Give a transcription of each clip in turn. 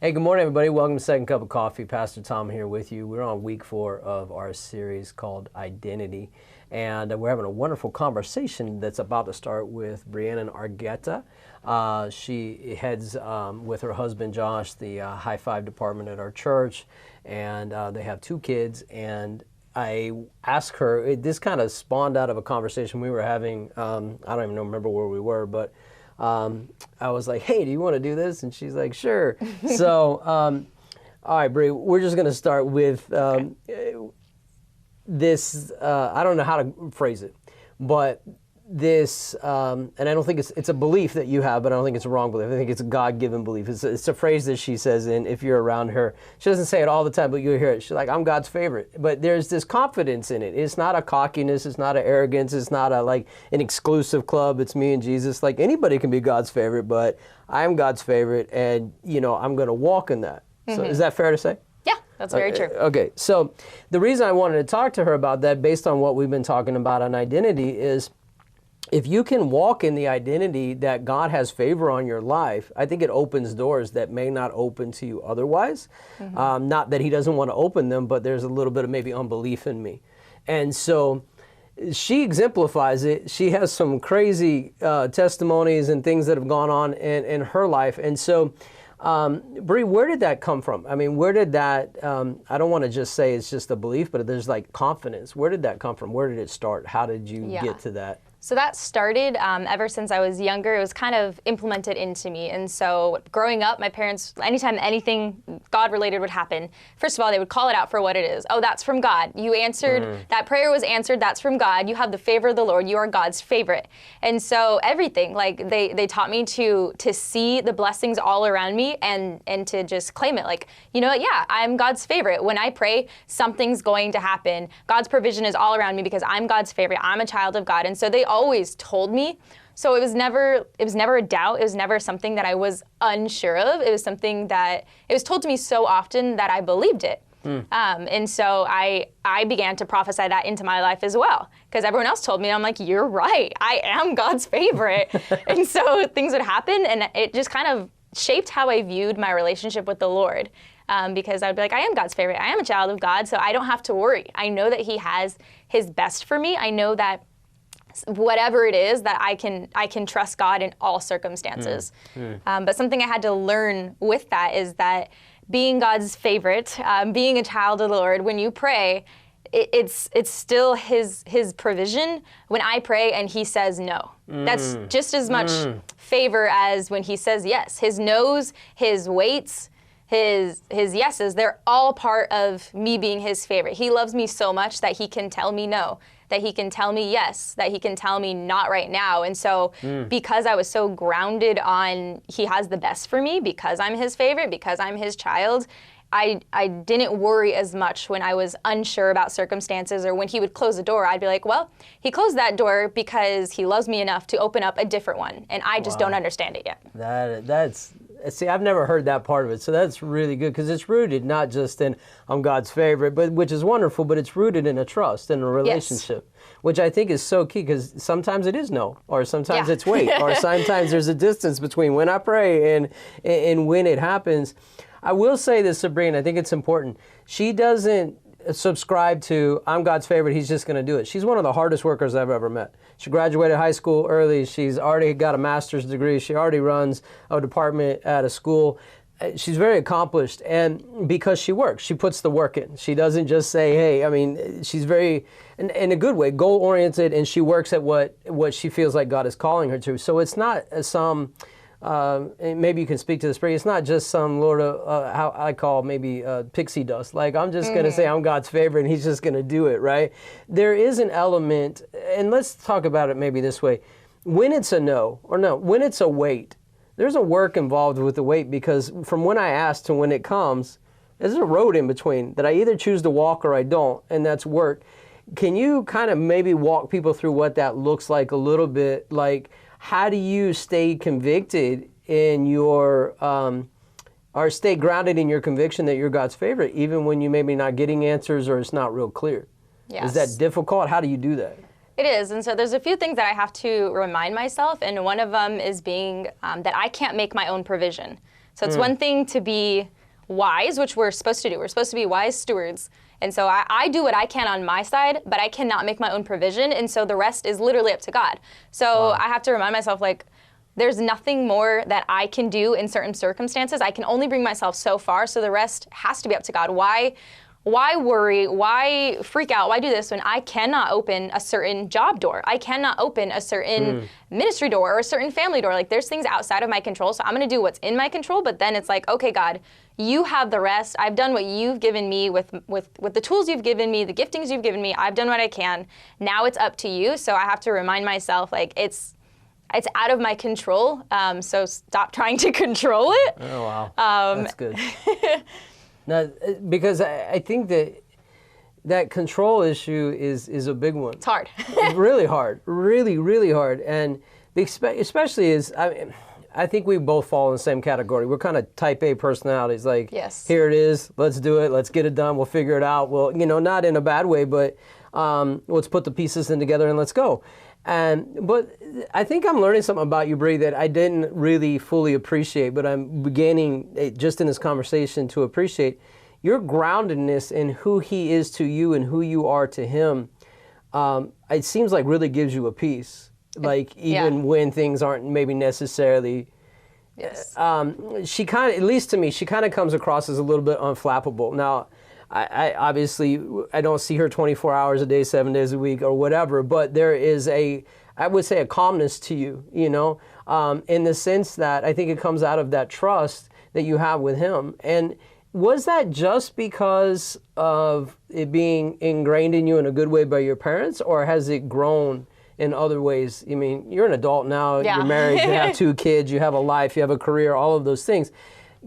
Hey, good morning, everybody. Welcome to Second Cup of Coffee. Pastor Tom here with you. We're on week 4 of our series called Identity, and we're having a wonderful conversation that's about to start with Bri Argueta. She heads with her husband Josh the high five department at our church, and they have 2 kids. And I asked her, this kind of spawned out of a conversation we were having. I don't even remember where we were, but I was like, hey, do you want to do this? And she's like, sure. So, all right, Bri, we're just going to start with this, I don't know how to phrase it, but this, and I don't think it's a belief that you have, but I don't think it's a wrong belief. I think it's a God-given belief. It's a phrase that she says, and if you're around her, she doesn't say it all the time, but you'll hear it. She's like, I'm God's favorite. But there's this confidence in it. It's not a cockiness. It's not an arrogance. It's not an exclusive club. It's me and Jesus. Like, anybody can be God's favorite, but I'm God's favorite, and, I'm going to walk in that. Mm-hmm. So is that fair to say? Yeah, that's very true. Okay, so the reason I wanted to talk to her about that, based on what we've been talking about on identity, is if you can walk in the identity that God has favor on your life, I think it opens doors that may not open to you otherwise. Mm-hmm. Not that he doesn't want to open them, but there's a little bit of maybe unbelief in me. And so she exemplifies it. She has some crazy testimonies and things that have gone on in her life. And so, Bri, where did that come from? I mean, where did that, I don't want to just say it's just a belief, but there's confidence. Where did that come from? Where did it start? How did you get to that? So that started ever since I was younger. It was kind of implemented into me. And so growing up, my parents, anytime anything God-related would happen, first of all, they would call it out for what it is. Oh, that's from God. You answered, that prayer was answered, that's from God. You have the favor of the Lord. You are God's favorite. And so everything, they taught me to see the blessings all around me and to just claim it. Like, you know what? Yeah, I'm God's favorite. When I pray, something's going to happen. God's provision is all around me because I'm God's favorite. I'm a child of God. And so they always told me. So it was never a doubt. It was never something that I was unsure of. It was something that it was told to me so often that I believed it. And so I began to prophesy that into my life as well, because everyone else told me, I'm like, you're right. I am God's favorite. And so things would happen, and it just kind of shaped how I viewed my relationship with the Lord. Because I'd be like, I am God's favorite. I am a child of God, so I don't have to worry. I know that he has his best for me. I know that whatever it is, that I can trust God in all circumstances. But something I had to learn with that is that being God's favorite, being a child of the Lord, when you pray, it's still his provision when I pray and he says no. That's just as much favor as when he says yes. His no's, his waits, his yeses, they're all part of me being his favorite. He loves me so much that he can tell me no, that he can tell me yes, that he can tell me not right now. And so because I was so grounded on he has the best for me, because I'm his favorite, because I'm his child, I didn't worry as much when I was unsure about circumstances, or when he would close a door, I'd be like, well, he closed that door because he loves me enough to open up a different one, and I just don't understand it yet. See, I've never heard that part of it, so that's really good, because it's rooted not just in I'm God's favorite, but which is wonderful, but it's rooted in a trust and a relationship, which I think is so key, because sometimes it is no, or sometimes it's wait, or sometimes there's a distance between when I pray and when it happens. I will say this, Sabrina, I think it's important. She doesn't subscribe to I'm God's favorite, he's just going to do it. She's one of the hardest workers I've ever met. She graduated high school early. She's already got a master's degree. She already runs a department at a school. She's very accomplished, and because she works, she puts the work in. She doesn't just say, hey, I mean, she's very, in a good way, goal-oriented, and she works at what she feels like God is calling her to. So it's not some, maybe you can speak to this, Bri, it's not just some Lord of, how I call maybe pixie dust. Like, I'm just going to say I'm God's favorite and he's just going to do it, right? There is an element, and let's talk about it maybe this way. When it's a no, or no, when it's a wait, there's a work involved with the wait, because from when I ask to when it comes, there's a road in between that I either choose to walk or I don't, and that's work. Can you kind of maybe walk people through what that looks like a little bit? Like, how do you stay convicted in your, or stay grounded in your conviction that you're God's favorite, even when you maybe not getting answers or it's not real clear? Yes. Is that difficult? How do you do that? It is, and so there's a few things that I have to remind myself, and one of them is being that I can't make my own provision. So it's one thing to be wise, which we're supposed to do. We're supposed to be wise stewards. And so I do what I can on my side, but I cannot make my own provision. And so the rest is literally up to God. So I have to remind myself, like, there's nothing more that I can do in certain circumstances. I can only bring myself so far. So the rest has to be up to God. Why worry? Why freak out? Why do this when I cannot open a certain job door? I cannot open a certain ministry door or a certain family door. Like, there's things outside of my control. So I'm going to do what's in my control. But then it's like, okay, God, you have the rest. I've done what you've given me with the tools you've given me, the giftings you've given me. I've done what I can. Now it's up to you. So I have to remind myself, like, it's out of my control. So stop trying to control it. Oh, wow. That's good. Now, because I think that control issue is a big one. It's hard. Really hard. Really, really hard. And especially I think we both fall in the same category. We're kind of type A personalities. Like, yes. Here it is. Let's do it. Let's get it done. We'll figure it out. Well, not in a bad way, but let's put the pieces in together and let's go. But I think I'm learning something about you, Bri, that I didn't really fully appreciate, but I'm beginning just in this conversation to appreciate your groundedness in who he is to you and who you are to him. It seems like really gives you a peace, like even when things aren't maybe necessarily. Yes. She kind of, at least to me, she kind of comes across as a little bit unflappable. Now, I obviously, I don't see her 24 hours a day, 7 days a week or whatever, but there is I would say a calmness to you, in the sense that I think it comes out of that trust that you have with him. And was that just because of it being ingrained in you in a good way by your parents, or has it grown in other ways? I mean, you're an adult now, You're married, you have 2 kids, you have a life, you have a career, all of those things.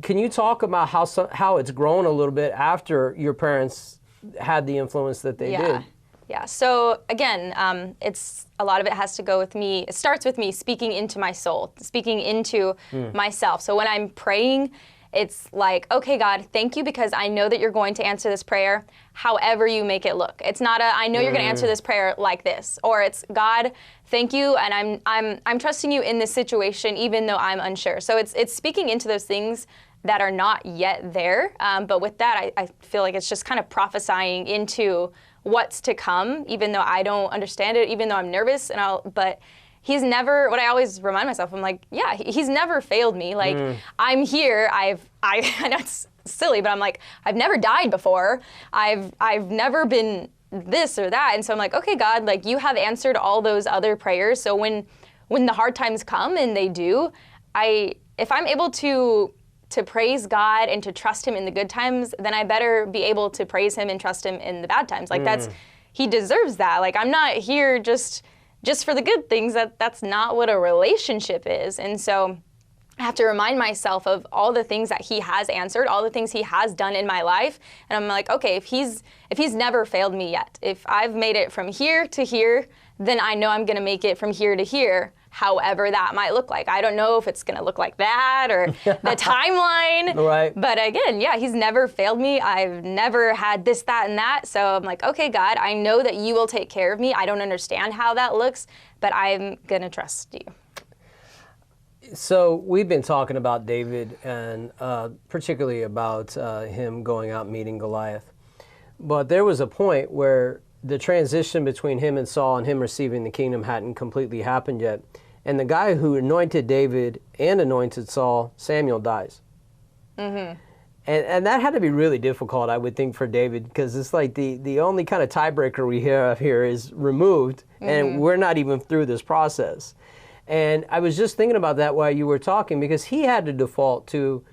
Can you talk about how it's grown a little bit after your parents had the influence that they did? Yeah. So again, it's a lot of it has to go with me. It starts with me speaking into my soul, speaking into myself. So when I'm praying, it's like, okay, God, thank you because I know that you're going to answer this prayer however you make it look. It's not I know you're going to answer this prayer like this, or it's God, thank you, and I'm trusting you in this situation even though I'm unsure. So it's speaking into those things that are not yet there. But with that, I feel like it's just kind of prophesying into what's to come, even though I don't understand it, even though I'm nervous, but he's never, what I always remind myself, I'm like, yeah, he's never failed me. Like, I'm here, I know it's silly, but I'm like, I've never died before. I've never been this or that. And so I'm like, okay, God, like, you have answered all those other prayers. So when the hard times come, and they do, if I'm able to praise God and to trust him in the good times, then I better be able to praise him and trust him in the bad times. Like, he deserves that. Like, I'm not here just for the good things. That's not what a relationship is. And so I have to remind myself of all the things that he has answered, all the things he has done in my life. And I'm like, okay, if he's never failed me yet, if I've made it from here to here, then I know I'm going to make it from here to here, however that might look like. I don't know if it's going to look like that or the timeline. Right. But again, he's never failed me. I've never had this, that, and that. So I'm like, okay, God, I know that you will take care of me. I don't understand how that looks, but I'm going to trust you. So we've been talking about David and particularly about him going out and meeting Goliath. But there was a point where the transition between him and Saul and him receiving the kingdom hadn't completely happened yet. And the guy who anointed David and anointed Saul, Samuel, dies. Mm-hmm. And that had to be really difficult, I would think, for David, because it's like the only kind of tiebreaker we have here is removed, and we're not even through this process. And I was just thinking about that while you were talking, because he had to default to,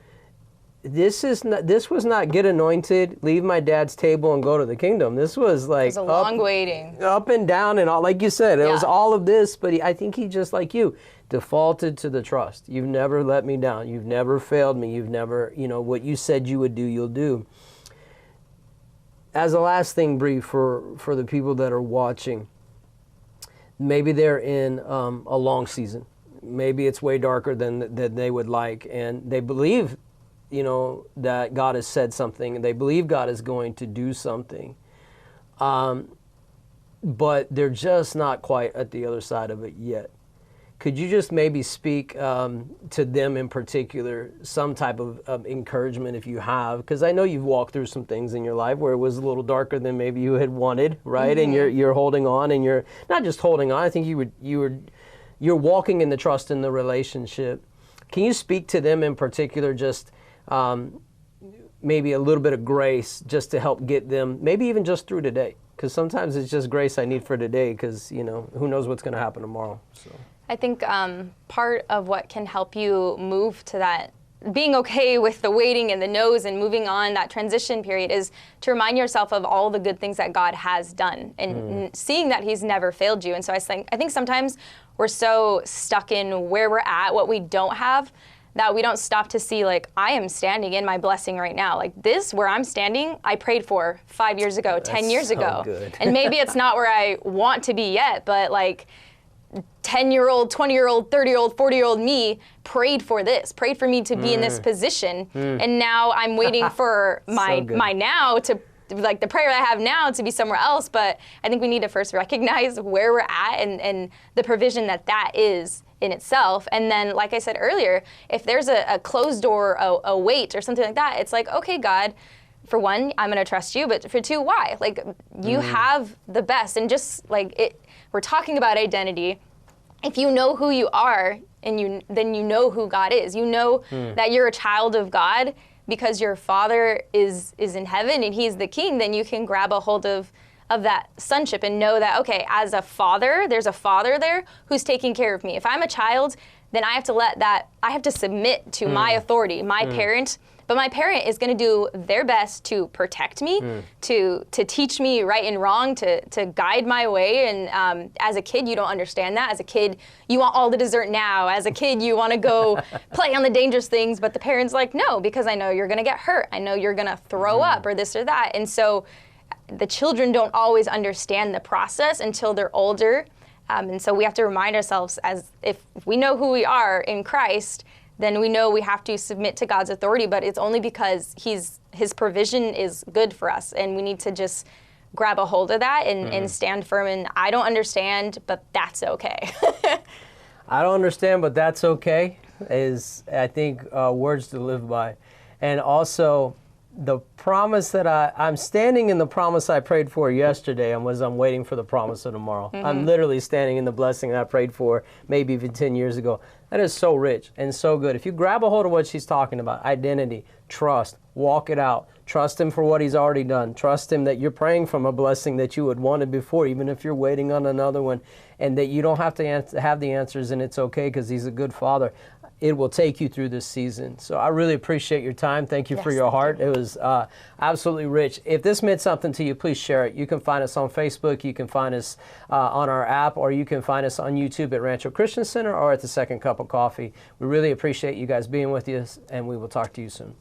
this was not get anointed, leave my dad's table and go to the kingdom. This was like it was a long waiting. Up and down and all, like you said, it was all of this, but I think he, just like you, defaulted to the trust. You've never let me down. You've never failed me. You've never, what you said you would do, you'll do. As a last thing, Bri, for the people that are watching, maybe they're in a long season. Maybe it's way darker than they would like, and they believe that God has said something, and they believe God is going to do something. But they're just not quite at the other side of it yet. Could you just maybe speak to them in particular, some type of encouragement if you have? Because I know you've walked through some things in your life where it was a little darker than maybe you had wanted, right? And you're holding on, and you're not just holding on. I think you're walking in the trust in the relationship. Can you speak to them in particular, just maybe a little bit of grace just to help get them, maybe even just through today? Because sometimes it's just grace I need for today, because who knows what's going to happen tomorrow. So. I think part of what can help you move to that, being okay with the waiting and the no's and moving on, that transition period, is to remind yourself of all the good things that God has done and seeing that he's never failed you. And so I think sometimes we're so stuck in where we're at, what we don't have, that we don't stop to see, like, I am standing in my blessing right now. Like, this, where I'm standing, I prayed for 5 years ago, 10 years ago. Good. And maybe it's not where I want to be yet, but like, 10-year-old, 20-year-old, 30-year-old, 40-year-old me prayed for this, prayed for me to be in this position. And now I'm waiting for my now to, like, the prayer I have now to be somewhere else. But I think we need to first recognize where we're at and the provision that is in itself. And then, like I said earlier, if there's a closed door, a wait or something like that, it's like, okay, God, for one, I'm going to trust you. But for two, why? Like, you have the best. And just like we're talking about identity. If you know who you are, and then you know who God is. You know that you're a child of God because your Father is in heaven and he's the King. Then you can grab a hold of that sonship and know that, okay, as a father, there's a father there who's taking care of me. If I'm a child, then I have to submit to my authority, my parent. But my parent is going to do their best to protect me, to teach me right and wrong, to guide my way. And as a kid, you don't understand that. As a kid, you want all the dessert now. As a kid, you want to go play on the dangerous things. But the parent's like, no, because I know you're going to get hurt. I know you're going to throw up or this or that. And so the children don't always understand the process until they're older. And so we have to remind ourselves, as if we know who we are in Christ, then we know we have to submit to God's authority, but it's only because his provision is good for us, and we need to just grab a hold of that and stand firm. And I don't understand, but that's okay. I don't understand, but that's okay is, I think, words to live by. And also, the promise that I'm standing in the promise I prayed for yesterday, I'm waiting for the promise of tomorrow. I'm literally standing in the blessing that I prayed for maybe even 10 years ago. That is so rich and so good. If you grab a hold of what she's talking about, identity, trust, walk it out, trust him for what he's already done, trust him that you're praying from a blessing that you had wanted before, even if you're waiting on another one, and that you don't have to have the answers, and it's okay because he's a good father. It will take you through this season. So I really appreciate your time. Thank you for your heart. It was absolutely rich. If this meant something to you, please share it. You can find us on Facebook. You can find us on our app, or you can find us on YouTube at Rancho Christian Center or at the Second Cup of Coffee. We really appreciate you guys being with us, and we will talk to you soon.